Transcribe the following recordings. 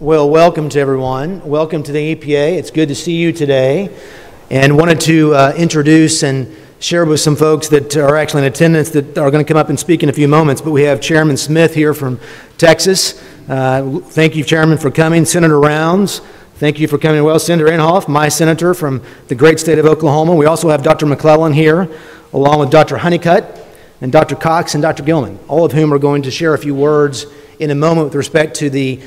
Well, welcome to everyone. Welcome to the EPA. It's good to see you today. And wanted to introduce and share with some folks that are actually in attendance that are going to come up and speak in a few moments. But we have Chairman Smith here from Texas. Thank you, Chairman, for coming. Senator Rounds, thank you for coming. Well, Senator Inhofe, my senator from the great state of Oklahoma. We also have Dr. McClellan here, along with Dr. Honeycutt and Dr. Cox and Dr. Gilman, all of whom are going to share a few words in a moment with respect to the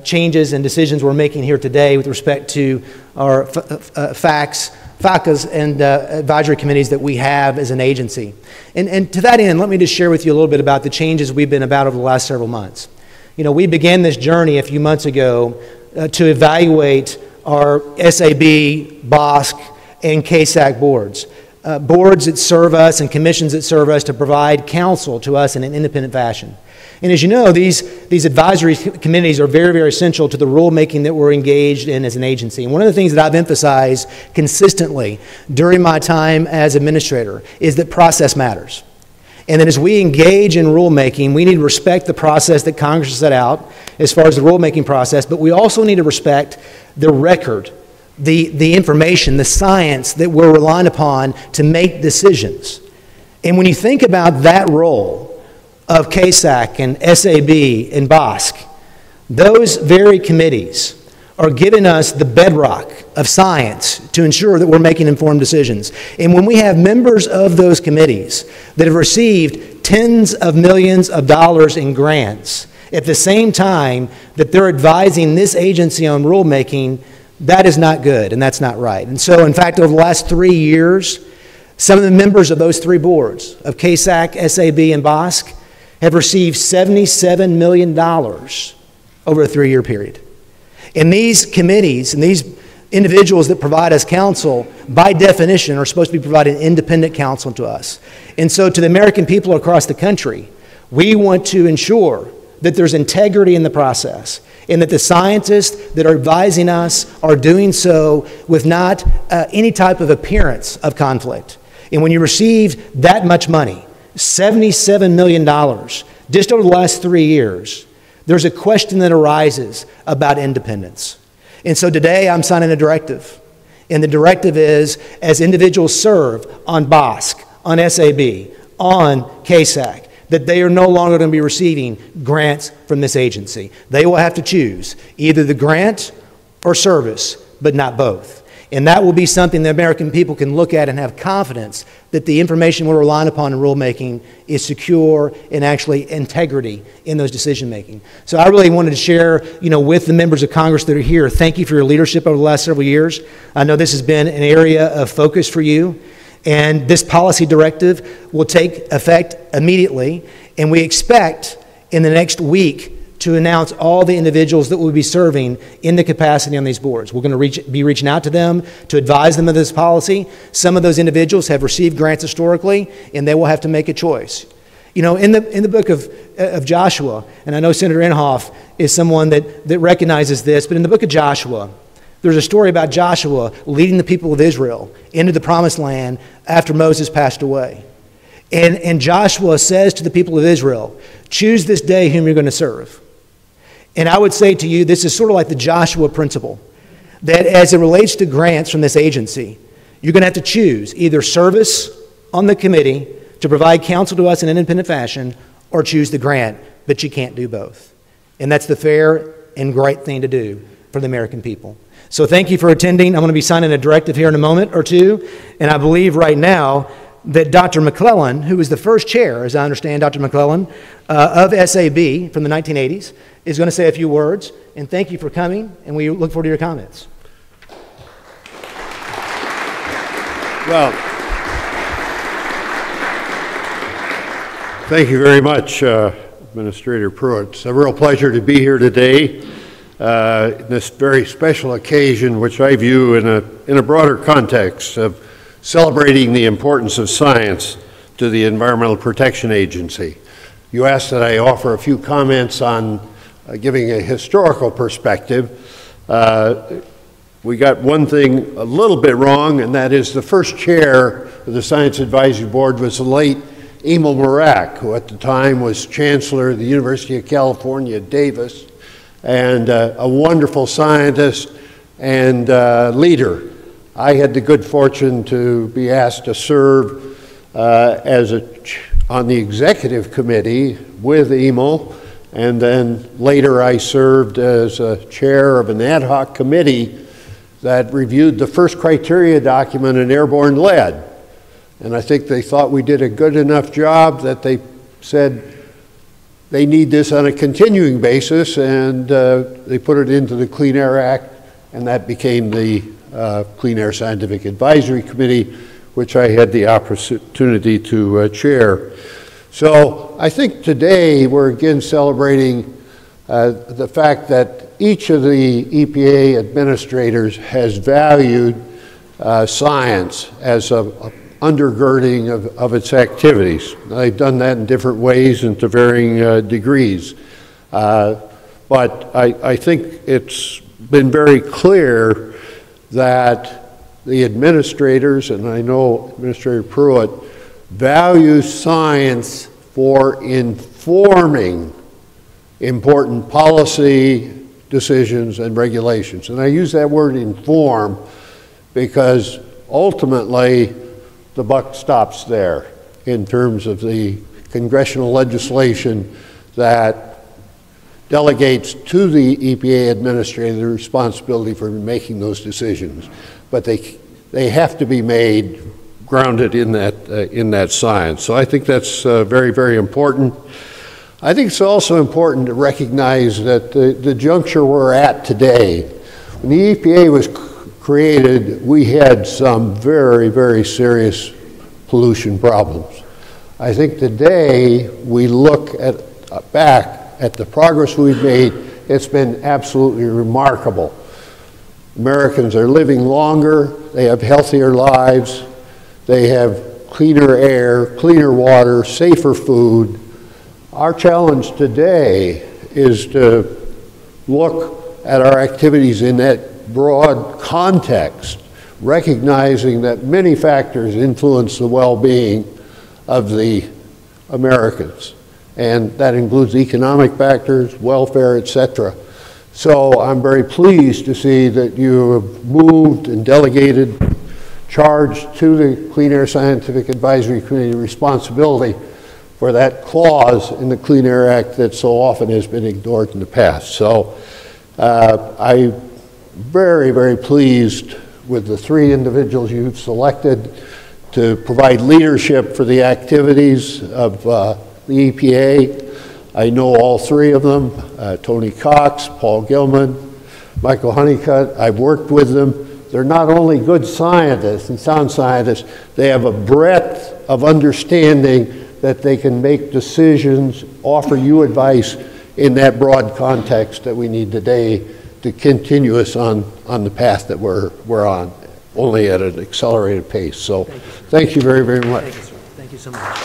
changes and decisions we're making here today with respect to our FACAs and advisory committees that we have as an agency. And to that end, let me just share with you a little bit about the changes we've been about over the last several months. You know, we began this journey a few months ago to evaluate our SAB, BOSC, and CASAC boards. Boards that serve us and commissions that serve us to provide counsel to us in an independent fashion. And as you know, these advisory committees are very, very essential to the rulemaking that we're engaged in as an agency. And one of the things that I've emphasized consistently during my time as administrator is that process matters. And that as we engage in rulemaking, we need to respect the process that Congress has set out as far as the rulemaking process, but we also need to respect the record, the information, the science that we're relying upon to make decisions. And when you think about that role of CASAC and SAB and BOSC, those very committees are giving us the bedrock of science to ensure that we're making informed decisions. And when we have members of those committees that have received tens of millions of dollars in grants at the same time that they're advising this agency on rulemaking, that is not good and that's not right. And so, in fact, over the last 3 years, some of the members of those three boards, of CASAC, SAB, and BOSC, have received $77 million over a 3-year period. And these committees and these individuals that provide us counsel, by definition, are supposed to be providing independent counsel to us. And so to the American people across the country, we want to ensure that there's integrity in the process and that the scientists that are advising us are doing so with not any type of appearance of conflict. And when you receive that much money, $77 million, just over the last 3 years, there's a question that arises about independence. And so today I'm signing a directive. And the directive is, as individuals serve on BOSC, on SAB, on CASAC, that they are no longer going to be receiving grants from this agency. They will have to choose either the grant or service, but not both. And that will be something the American people can look at and have confidence that the information we're relying upon in rulemaking is secure and actually integrity in those decision making. So I really wanted to share, with the members of Congress that are here, thank you for your leadership over the last several years. I know this has been an area of focus for you. And this policy directive will take effect immediately. And we expect in the next week to announce all the individuals that will be serving in the capacity on these boards. We're going to be reaching out to them to advise them of this policy. Some of those individuals have received grants historically, and they will have to make a choice. In the book of Joshua, and I know Senator Inhofe is someone that recognizes this, but in the book of Joshua, there's a story about Joshua leading the people of Israel into the promised land after Moses passed away. And Joshua says to the people of Israel, choose this day whom you're going to serve. And I would say to you, this is sort of like the Joshua principle, that as it relates to grants from this agency, you're going to have to choose either service on the committee to provide counsel to us in an independent fashion, or choose the grant, but you can't do both. And that's the fair and right thing to do for the American people. So thank you for attending. I'm going to be signing a directive here in a moment or two, and I believe right now that Dr. McClellan, who was the first chair, as I understand, Dr. McClellan, of SAB from the 1980s, is going to say a few words. And thank you for coming, and we look forward to your comments. Well, thank you very much, Administrator Pruitt. It's a real pleasure to be here today in this very special occasion, which I view in a broader context of celebrating the importance of science to the Environmental Protection Agency. You asked that I offer a few comments on giving a historical perspective. We got one thing a little bit wrong, and that is the first chair of the Science Advisory Board was the late Emil Merak, who at the time was Chancellor of the University of California, Davis. and a wonderful scientist and leader. I had the good fortune to be asked to serve on the executive committee with EMO, and then later I served as a chair of an ad hoc committee that reviewed the first criteria document in airborne lead. And I think they thought we did a good enough job that they said they need this on a continuing basis, and they put it into the Clean Air Act, and that became the Clean Air Scientific Advisory Committee, which I had the opportunity to chair. So I think today we're again celebrating the fact that each of the EPA administrators has valued science as a undergirding of its activities. They've done that in different ways and to varying degrees. But I think it's been very clear that the administrators, and I know Administrator Pruitt, value science for informing important policy decisions and regulations. And I use that word inform because ultimately the buck stops there in terms of the congressional legislation that delegates to the EPA administrator the responsibility for making those decisions. But they have to be made grounded in that science. So I think that's very, very important. I think it's also important to recognize that the juncture we're at today, when the EPA was created, we had some very, very serious pollution problems. I think today we look back at the progress we've made. It's been absolutely remarkable. Americans are living longer, they have healthier lives, they have cleaner air, cleaner water, safer food. Our challenge today is to look at our activities in that broad context, recognizing that many factors influence the well-being of the Americans. And that includes economic factors, welfare, etc. So I'm very pleased to see that you have moved and delegated charge to the Clean Air Scientific Advisory Committee responsibility for that clause in the Clean Air Act that so often has been ignored in the past. So I'm very, very pleased with the three individuals you've selected to provide leadership for the activities of the EPA. I know all three of them, Tony Cox, Paul Gilman, Michael Honeycutt. I've worked with them. They're not only good scientists and sound scientists, they have a breadth of understanding that they can make decisions, offer you advice in that broad context that we need today to continue us on the path that we're on, only at an accelerated pace. So thank you very, very much. Thank you, sir. Thank you so much.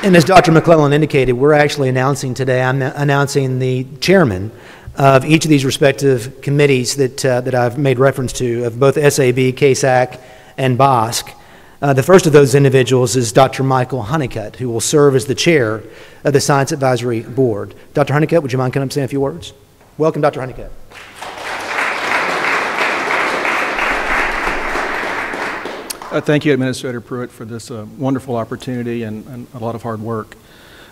And as Dr. McClellan indicated, we're actually announcing today, I'm announcing the chairman of each of these respective committees that I've made reference to, of both SAB, CASAC, and BOSC. The first of those individuals is Dr. Michael Honeycutt, who will serve as the chair of the Science Advisory Board. Dr. Honeycutt, would you mind coming up and saying a few words? Welcome, Dr. Honeycutt. Thank you, Administrator Pruitt, for this wonderful opportunity and a lot of hard work.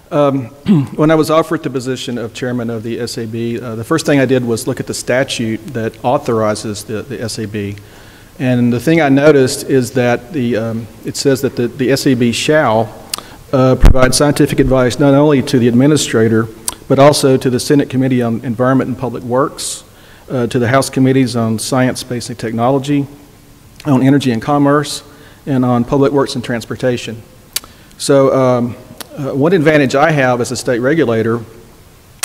When I was offered the position of chairman of the SAB, the first thing I did was look at the statute that authorizes the SAB. And the thing I noticed is that it says that the SAB shall provide scientific advice not only to the administrator, but also to the Senate Committee on Environment and Public Works, to the House Committees on Science, Space, and Technology, on Energy and Commerce, and on Public Works and Transportation. So one advantage I have as a state regulator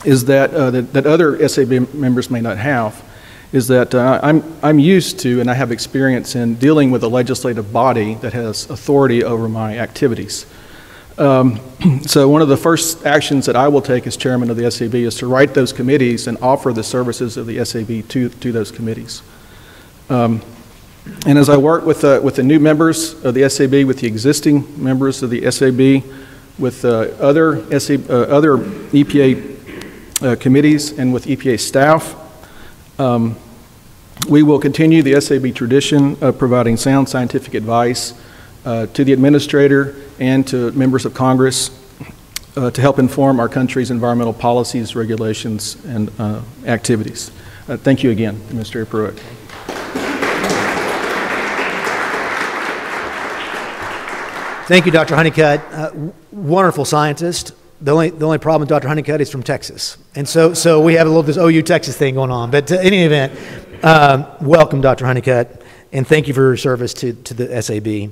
is that that other SAB members may not have, is that I'm used to and I have experience in dealing with a legislative body that has authority over my activities. So one of the first actions that I will take as chairman of the SAB is to write those committees and offer the services of the SAB to those committees. And as I work with the new members of the SAB, with the existing members of the SAB, with other EPA committees and with EPA staff. We will continue the SAB tradition of providing sound scientific advice to the administrator and to members of Congress to help inform our country's environmental policies, regulations, and activities. Thank you again, Administrator Pruitt. Thank you, Dr. Honeycutt. Wonderful scientist. The only problem with Dr. Honeycutt is from Texas. And so we have a little this OU Texas thing going on. But in any event, welcome, Dr. Honeycutt, and thank you for your service to the SAB.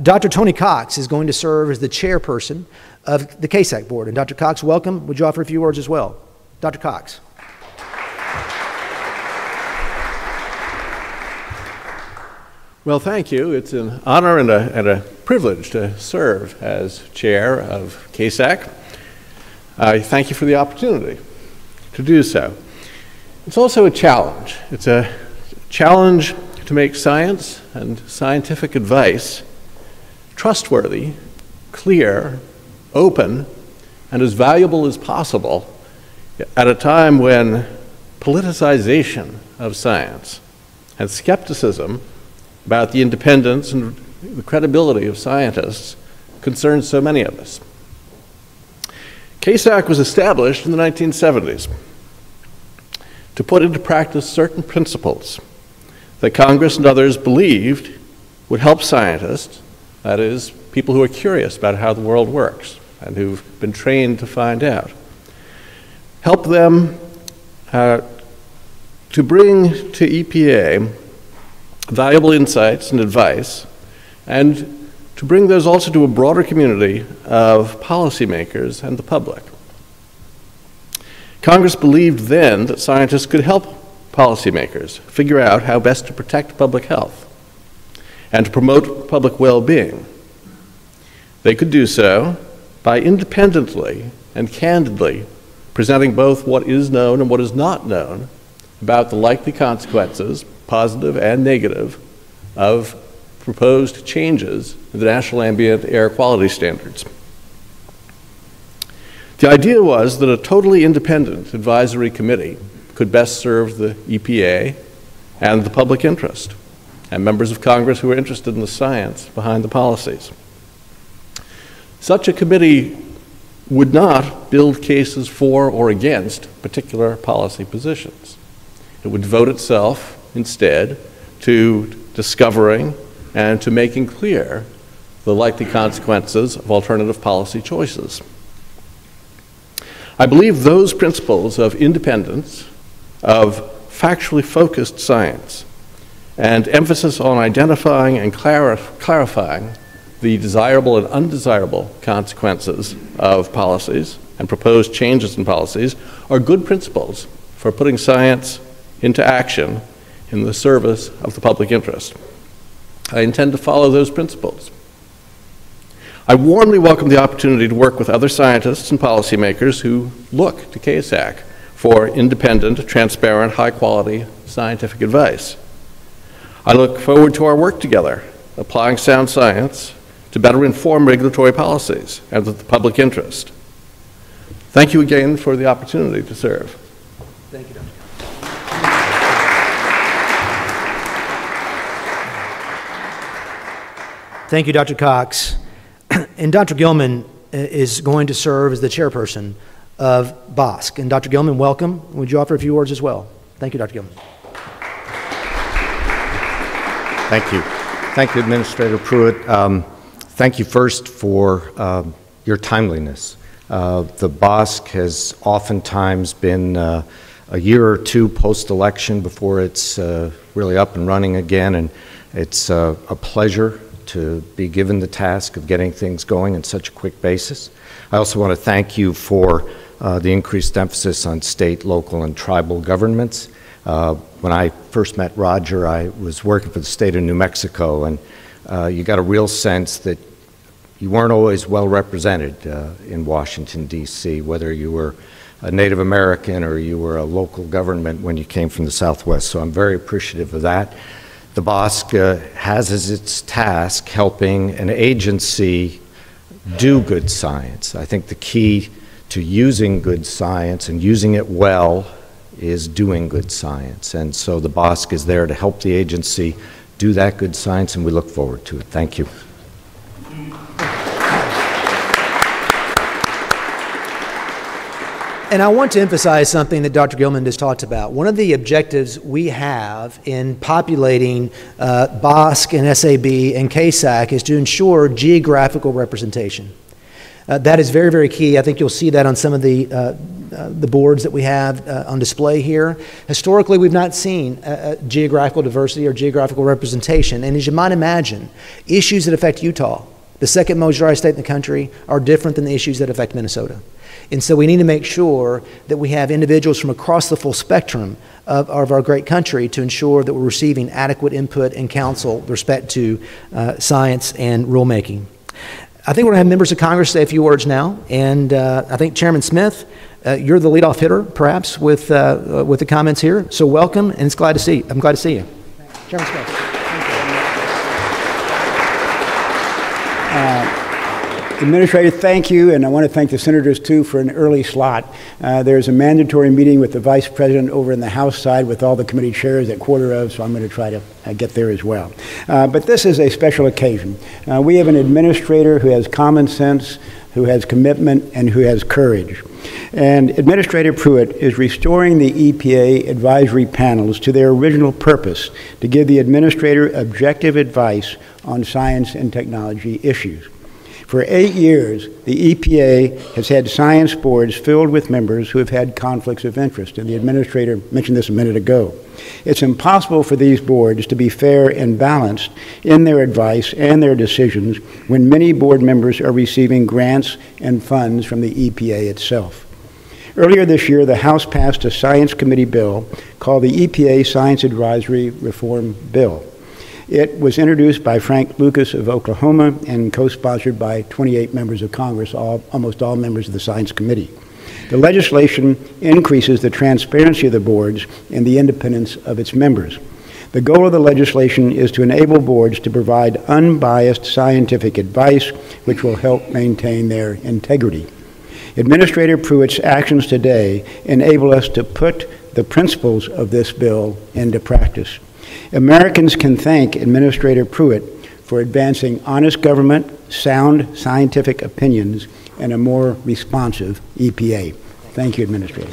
Dr. Tony Cox is going to serve as the chairperson of the CASAC board. And Dr. Cox, welcome. Would you offer a few words as well? Dr. Cox. Well, thank you. It's an honor and a privilege to serve as chair of CASAC. I thank you for the opportunity to do so. It's also a challenge. It's a challenge to make science and scientific advice trustworthy, clear, open, and as valuable as possible at a time when politicization of science and skepticism about the independence and the credibility of scientists concerns so many of us. CASAC was established in the 1970s to put into practice certain principles that Congress and others believed would help scientists, that is, people who are curious about how the world works and who've been trained to find out, help them to bring to EPA valuable insights and advice, and to bring those also to a broader community of policymakers and the public. Congress believed then that scientists could help policymakers figure out how best to protect public health and to promote public well-being. They could do so by independently and candidly presenting both what is known and what is not known about the likely consequences, positive and negative, of proposed changes in the National Ambient Air Quality Standards. The idea was that a totally independent advisory committee could best serve the EPA and the public interest, and members of Congress who were interested in the science behind the policies. Such a committee would not build cases for or against particular policy positions. It would devote itself instead to discovering and to making clear the likely consequences of alternative policy choices. I believe those principles of independence, of factually focused science, and emphasis on identifying and clarifying the desirable and undesirable consequences of policies and proposed changes in policies are good principles for putting science into action in the service of the public interest. I intend to follow those principles. I warmly welcome the opportunity to work with other scientists and policymakers who look to CASAC for independent, transparent, high-quality scientific advice. I look forward to our work together, applying sound science to better inform regulatory policies and the public interest. Thank you again for the opportunity to serve. Thank you, Dr. Thank you, Dr. Cox. And Dr. Gilman is going to serve as the chairperson of BOSC. And Dr. Gilman, welcome. Would you offer a few words as well? Thank you, Dr. Gilman. Thank you. Thank you, Administrator Pruitt. Thank you first for your timeliness. The BOSC has oftentimes been a year or two post-election before it's really up and running again, and it's a pleasure to be given the task of getting things going in such a quick basis. I also want to thank you for the increased emphasis on state, local, and tribal governments. When I first met Roger, I was working for the state of New Mexico, and you got a real sense that you weren't always well represented in Washington, D.C., whether you were a Native American or you were a local government when you came from the Southwest. So I'm very appreciative of that. The BOSC has as its task helping an agency do good science. I think the key to using good science and using it well is doing good science. And so the BOSC is there to help the agency do that good science, and we look forward to it. Thank you. And I want to emphasize something that Dr. Gilman just talked about. One of the objectives we have in populating BOSC and SAB and KSAC is to ensure geographical representation. That is very, very key. I think you'll see that on some of the boards that we have on display here. Historically, we've not seen geographical diversity or geographical representation. And as you might imagine, issues that affect Utah, the second most dry state in the country, are different than the issues that affect Minnesota. And so we need to make sure that we have individuals from across the full spectrum of our great country to ensure that we're receiving adequate input and counsel with respect to science and rulemaking. I think we're going to have members of Congress say a few words now, and I think Chairman Smith, you're the leadoff hitter, perhaps, with the comments here. So welcome, and I'm glad to see you. Chairman Smith. Administrator, thank you, and I want to thank the senators, too, for an early slot. There's a mandatory meeting with the Vice President over in the House side with all the committee chairs at 1:15, so I'm going to try to get there as well. But this is a special occasion. We have an administrator who has common sense, who has commitment, and who has courage. And Administrator Pruitt is restoring the EPA advisory panels to their original purpose, to give the administrator objective advice on science and technology issues. For 8 years, the EPA has had science boards filled with members who have had conflicts of interest, and the administrator mentioned this a minute ago. It's impossible for these boards to be fair and balanced in their advice and their decisions when many board members are receiving grants and funds from the EPA itself. Earlier this year, the House passed a Science Committee bill called the EPA Science Advisory Reform Bill. It was introduced by Frank Lucas of Oklahoma and co-sponsored by 28 members of Congress, almost all members of the Science Committee. The legislation increases the transparency of the boards and the independence of its members. The goal of the legislation is to enable boards to provide unbiased scientific advice, which will help maintain their integrity. Administrator Pruitt's actions today enable us to put the principles of this bill into practice. Americans can thank Administrator Pruitt for advancing honest government, sound scientific opinions, and a more responsive EPA. Thank you, Administrator.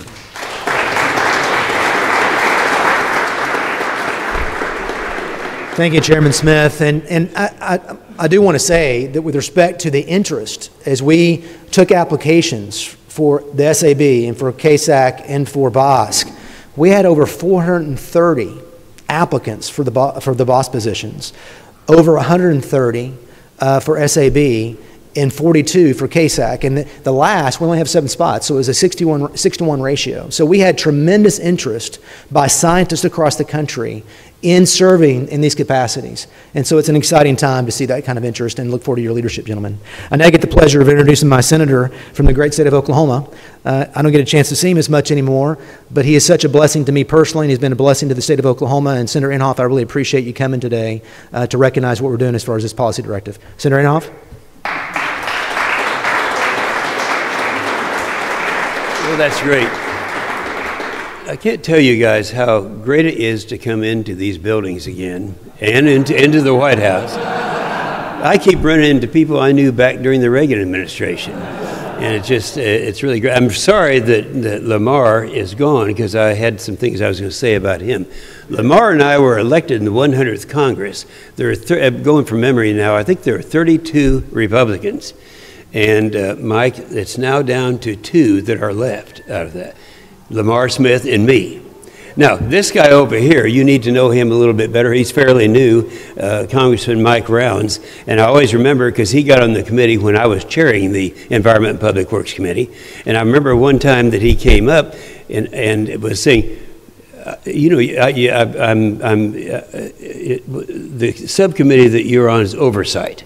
Thank you, Chairman Smith. And I do want to say that with respect to the interest, as we took applications for the SAB and for KSAC and for BOSC, we had over 430 applicants for the BOSC positions, over 130 for SAB, and 42 for KSAC. And the last, we only have 7 spots, so it was a 6-to-1 ratio. So we had tremendous interest by scientists across the country in serving in these capacities. And so it's an exciting time to see that kind of interest, and look forward to your leadership, gentlemen. I now get the pleasure of introducing my senator from the great state of Oklahoma. I don't get a chance to see him as much anymore, but he is such a blessing to me personally, and he's been a blessing to the state of Oklahoma. And Senator Inhofe, I really appreciate you coming today to recognize what we're doing as far as this policy directive. Senator Inhofe? Well, that's great. I can't tell you guys how great it is to come into these buildings again and into the White House. I keep running into people I knew back during the Reagan administration, and it's really great. I'm sorry that Lamar is gone, because I had some things I was going to say about him. Lamar and I were elected in the 100th Congress. There are going from memory now, I think there are 32 Republicans. And Mike, it's now down to 2 that are left out of that, Lamar Smith and me. Now, this guy over here, you need to know him a little bit better. He's fairly new, Congressman Mike Rounds. And I always remember, because he got on the committee when I was chairing the Environment and Public Works Committee. And I remember one time that he came up and was saying, you know, the subcommittee that you're on is oversight.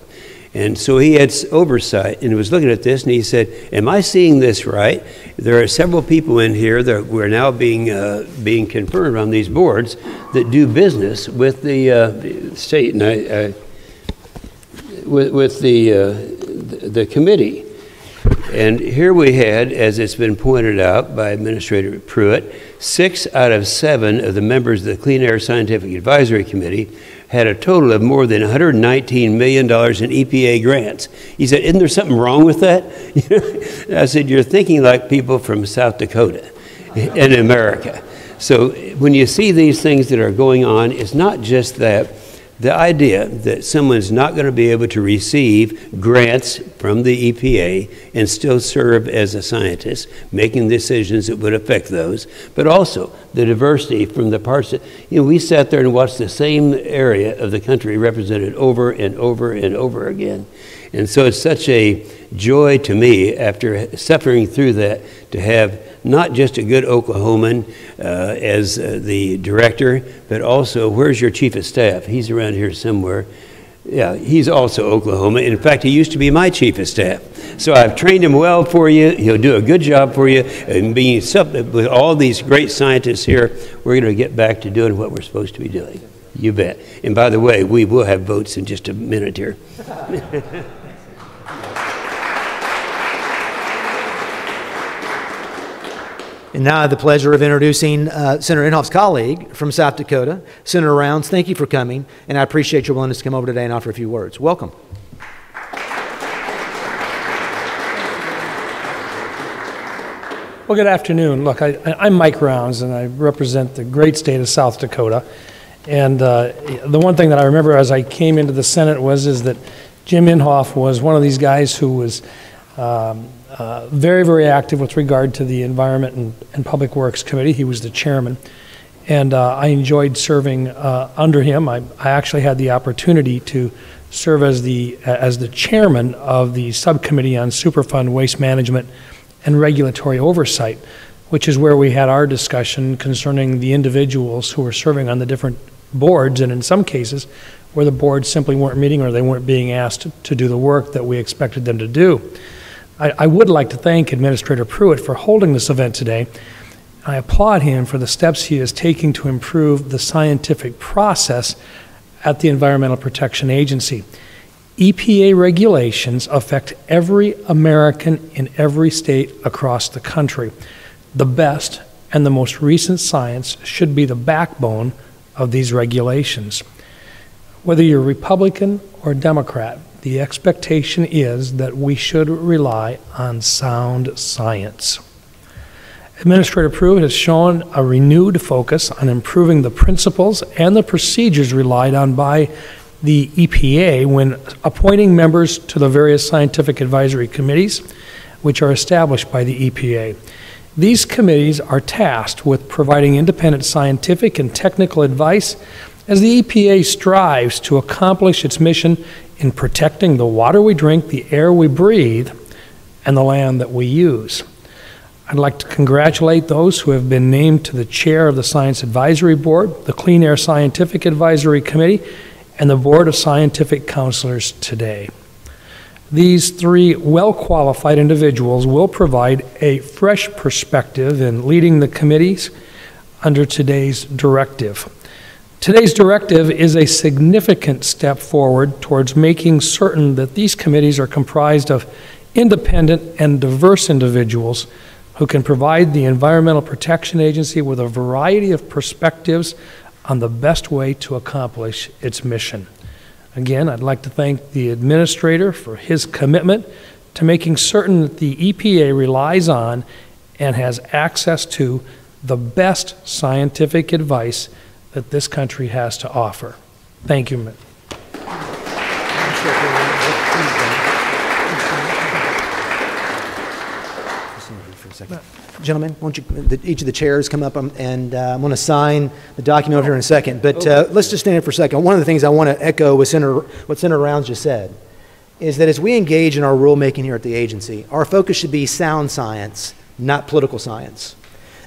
And so he had oversight and was looking at this, and he said, am I seeing this right? There are several people in here that we're now being confirmed on these boards that do business with the state, and with the the committee. And here we had, as it's been pointed out by Administrator Pruitt, 6 out of 7 of the members of the Clean Air Scientific Advisory Committee had a total of more than $119 million in EPA grants. He said, isn't there something wrong with that? I said, you're thinking like people from South Dakota in America. So when you see these things that are going on, it's not just that. The idea that someone's not going to be able to receive grants from the EPA and still serve as a scientist, making decisions that would affect those, but also the diversity from the parts that, we sat there and watched the same area of the country represented over and over and over again. And so it's such a joy to me, after suffering through that, to have not just a good Oklahoman as the director, but also, where's your chief of staff? He's around here somewhere. Yeah, he's also Oklahoma. In fact, he used to be my chief of staff. So I've trained him well for you. He'll do a good job for you. And being with all these great scientists here, we're going to get back to doing what we're supposed to be doing. You bet. And by the way, we will have votes in just a minute here. And now I have the pleasure of introducing Senator Inhofe's colleague from South Dakota, Senator Rounds. Thank you for coming, and I appreciate your willingness to come over today and offer a few words. Welcome. Well, good afternoon. Look, I'm Mike Rounds, and I represent the great state of South Dakota. And the one thing that I remember as I came into the Senate is that Jim Inhofe was one of these guys who was very, very active with regard to the Environment and Public Works Committee. He was the chairman, and I enjoyed serving under him. I actually had the opportunity to serve as the chairman of the subcommittee on Superfund waste management and regulatory oversight, which is where we had our discussion concerning the individuals who were serving on the different boards, and in some cases where the boards simply weren't meeting or they weren't being asked to do the work that we expected them to do. I would like to thank Administrator Pruitt for holding this event today. I applaud him for the steps he is taking to improve the scientific process at the Environmental Protection Agency. EPA regulations affect every American in every state across the country. The best and the most recent science should be the backbone of these regulations. Whether you're Republican or Democrat, the expectation is that we should rely on sound science. Administrator Pruitt has shown a renewed focus on improving the principles and the procedures relied on by the EPA when appointing members to the various scientific advisory committees, which are established by the EPA. These committees are tasked with providing independent scientific and technical advice as the EPA strives to accomplish its mission in protecting the water we drink, the air we breathe, and the land that we use. I'd like to congratulate those who have been named to the chair of the Science Advisory Board, the Clean Air Scientific Advisory Committee, and the Board of Scientific Counselors today. These 3 well-qualified individuals will provide a fresh perspective in leading the committees under today's directive. Today's directive is a significant step forward towards making certain that these committees are comprised of independent and diverse individuals who can provide the Environmental Protection Agency with a variety of perspectives on the best way to accomplish its mission. Again, I'd like to thank the administrator for his commitment to making certain that the EPA relies on and has access to the best scientific advice that this country has to offer. Thank you. Gentlemen, won't you, each of the chairs come up and I'm going to sign the document over here in a second, but let's just stand for a second. One of the things I want to echo what Senator Rounds just said is that as we engage in our rulemaking here at the agency, our focus should be sound science, not political science.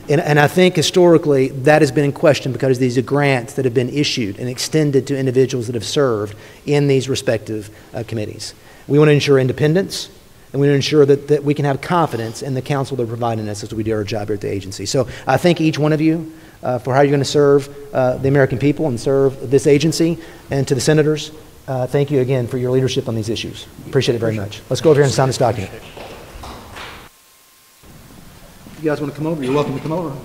And I think historically that has been in question because these are grants that have been issued and extended to individuals that have served in these respective committees. We want to ensure independence, and we want to ensure that we can have confidence in the counsel they're providing us as we do our job here at the agency. So I thank each one of you for how you're going to serve the American people and serve this agency. And to the senators, thank you again for your leadership on these issues. Appreciate it very much. Let's go over here and sign this document. If you guys want to come over, you're welcome to come over.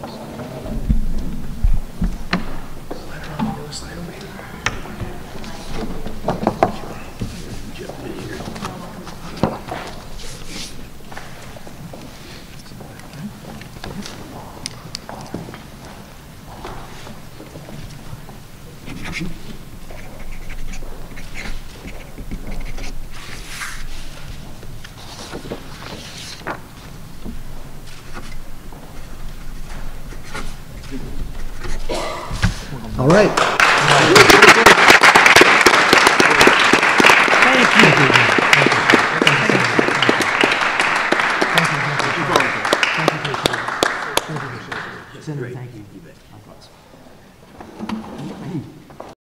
All right. Thank you. Senator, thank you.